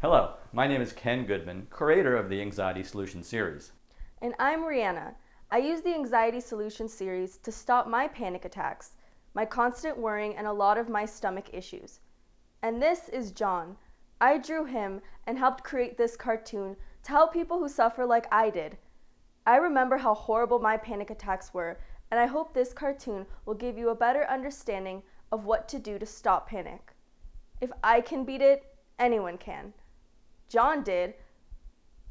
Hello, my name is Ken Goodman, creator of the Anxiety Solution series. And I'm Rihanna. I use the Anxiety Solution series to stop my panic attacks, my constant worrying, and a lot of my stomach issues. And this is John. I drew him and helped create this cartoon to help people who suffer like I did. I remember how horrible my panic attacks were, and I hope this cartoon will give you a better understanding of what to do to stop panic. If I can beat it, anyone can. John did.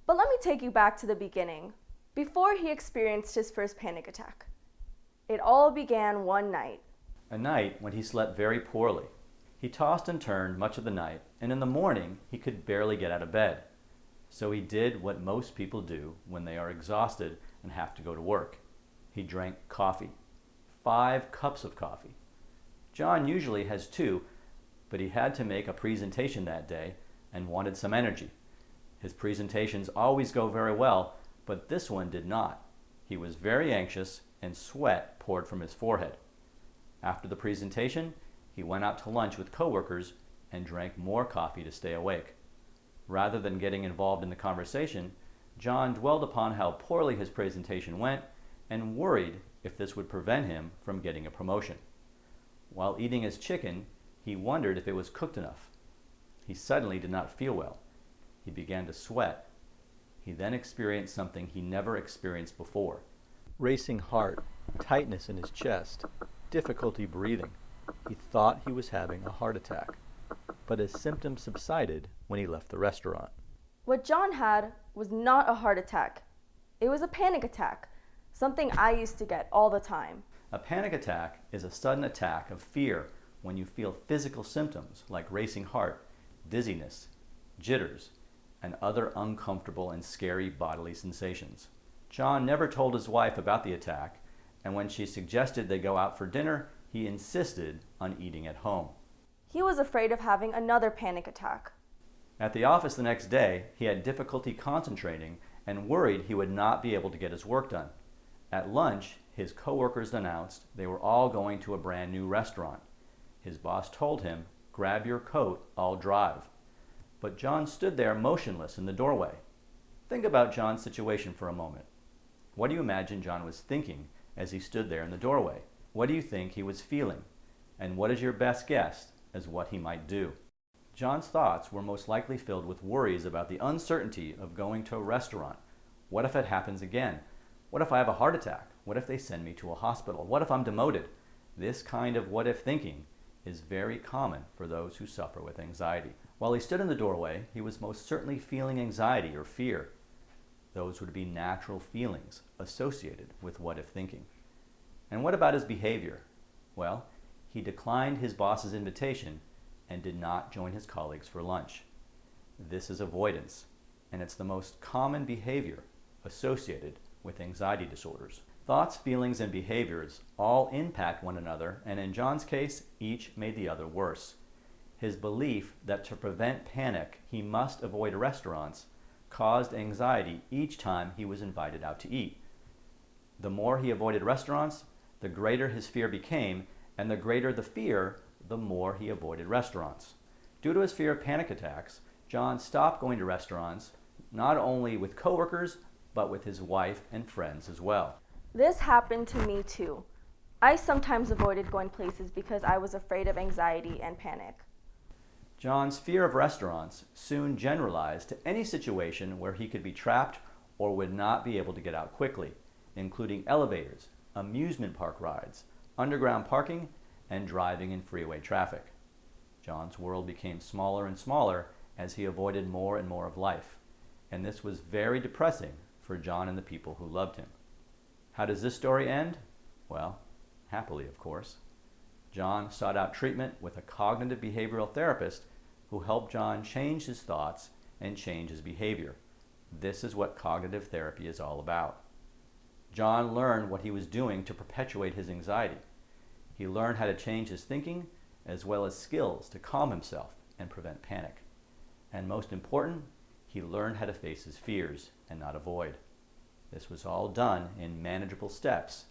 But let me take you back to the beginning, before he experienced his first panic attack. It all began one night. A night when he slept very poorly. He tossed and turned much of the night, and in the morning he could barely get out of bed. So he did what most people do when they are exhausted and have to go to work. He drank coffee. 5 cups of coffee. John usually has 2, but he had to make a presentation that day and wanted some energy. His presentations always go very well, but this one did not. He was very anxious and sweat poured from his forehead. After the presentation, he went out to lunch with coworkers and drank more coffee to stay awake. Rather than getting involved in the conversation, John dwelled upon how poorly his presentation went and worried if this would prevent him from getting a promotion. While eating his chicken, he wondered if it was cooked enough. He suddenly did not feel well. He began to sweat. He then experienced something he never experienced before. Racing heart, tightness in his chest, difficulty breathing. He thought he was having a heart attack, but his symptoms subsided when he left the restaurant. What John had was not a heart attack. It was a panic attack, something I used to get all the time. A panic attack is a sudden attack of fear when you feel physical symptoms like racing heart, dizziness, jitters, and other uncomfortable and scary bodily sensations. John never told his wife about the attack, and when she suggested they go out for dinner, he insisted on eating at home. He was afraid of having another panic attack. At the office the next day, he had difficulty concentrating and worried he would not be able to get his work done. At lunch, his coworkers announced they were all going to a brand new restaurant. His boss told him, "Grab your coat, I'll drive." But John stood there motionless in the doorway. Think about John's situation for a moment. What do you imagine John was thinking as he stood there in the doorway? What do you think he was feeling? And what is your best guess as what he might do? John's thoughts were most likely filled with worries about the uncertainty of going to a restaurant. What if it happens again? What if I have a heart attack? What if they send me to a hospital? What if I'm demoted? This kind of what if thinking is very common for those who suffer with anxiety. While he stood in the doorway, he was most certainly feeling anxiety or fear. Those would be natural feelings associated with what if thinking. And what about his behavior? Well, he declined his boss's invitation and did not join his colleagues for lunch. This is avoidance, and it's the most common behavior associated with anxiety disorders. Thoughts, feelings, and behaviors all impact one another, and in John's case, each made the other worse. His belief that to prevent panic, he must avoid restaurants caused anxiety each time he was invited out to eat. The more he avoided restaurants, the greater his fear became, and the greater the fear, the more he avoided restaurants. Due to his fear of panic attacks, John stopped going to restaurants, not only with coworkers, but with his wife and friends as well. This happened to me too. I sometimes avoided going places because I was afraid of anxiety and panic. John's fear of restaurants soon generalized to any situation where he could be trapped or would not be able to get out quickly, including elevators, amusement park rides, underground parking, and driving in freeway traffic. John's world became smaller and smaller as he avoided more and more of life, and this was very depressing for John and the people who loved him. How does this story end? Well, happily, of course. John sought out treatment with a cognitive behavioral therapist who helped John change his thoughts and change his behavior. This is what cognitive therapy is all about. John learned what he was doing to perpetuate his anxiety. He learned how to change his thinking as well as skills to calm himself and prevent panic. And most important, he learned how to face his fears and not avoid. This was all done in manageable steps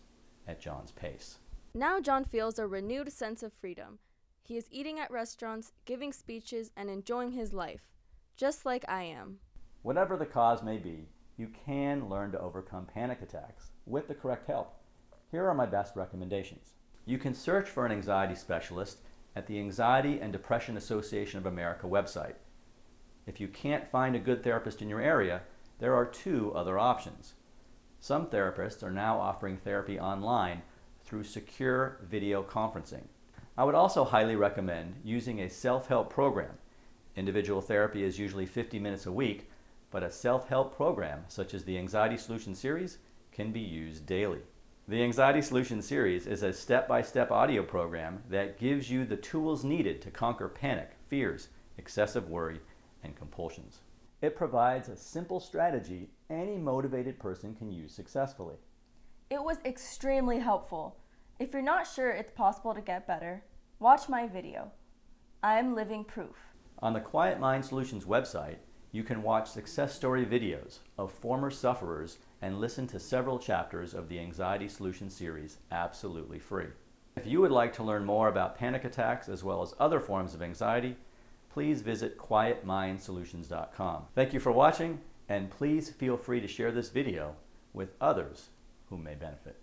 at John's pace. Now John feels a renewed sense of freedom. He is eating at restaurants, giving speeches, and enjoying his life. just like I am. Whatever the cause may be, you can learn to overcome panic attacks with the correct help. Here are my best recommendations. You can search for an anxiety specialist at the Anxiety and Depression Association of America website. If you can't find a good therapist in your area, there are two other options. Some therapists are now offering therapy online through secure video conferencing. I would also highly recommend using a self-help program. Individual therapy is usually 50 minutes a week, but a self-help program such as the Anxiety Solution Series can be used daily. The Anxiety Solution Series is a step-by-step audio program that gives you the tools needed to conquer panic, fears, excessive worry, and compulsions. It provides a simple strategy any motivated person can use successfully. It was extremely helpful. If you're not sure it's possible to get better, watch my video. I'm living proof. On the Quiet Mind Solutions website, you can watch success story videos of former sufferers and listen to several chapters of the Anxiety Solution Series absolutely free. If you would like to learn more about panic attacks as well as other forms of anxiety, please visit quietmindsolutions.com. Thank you for watching, and please feel free to share this video with others who may benefit.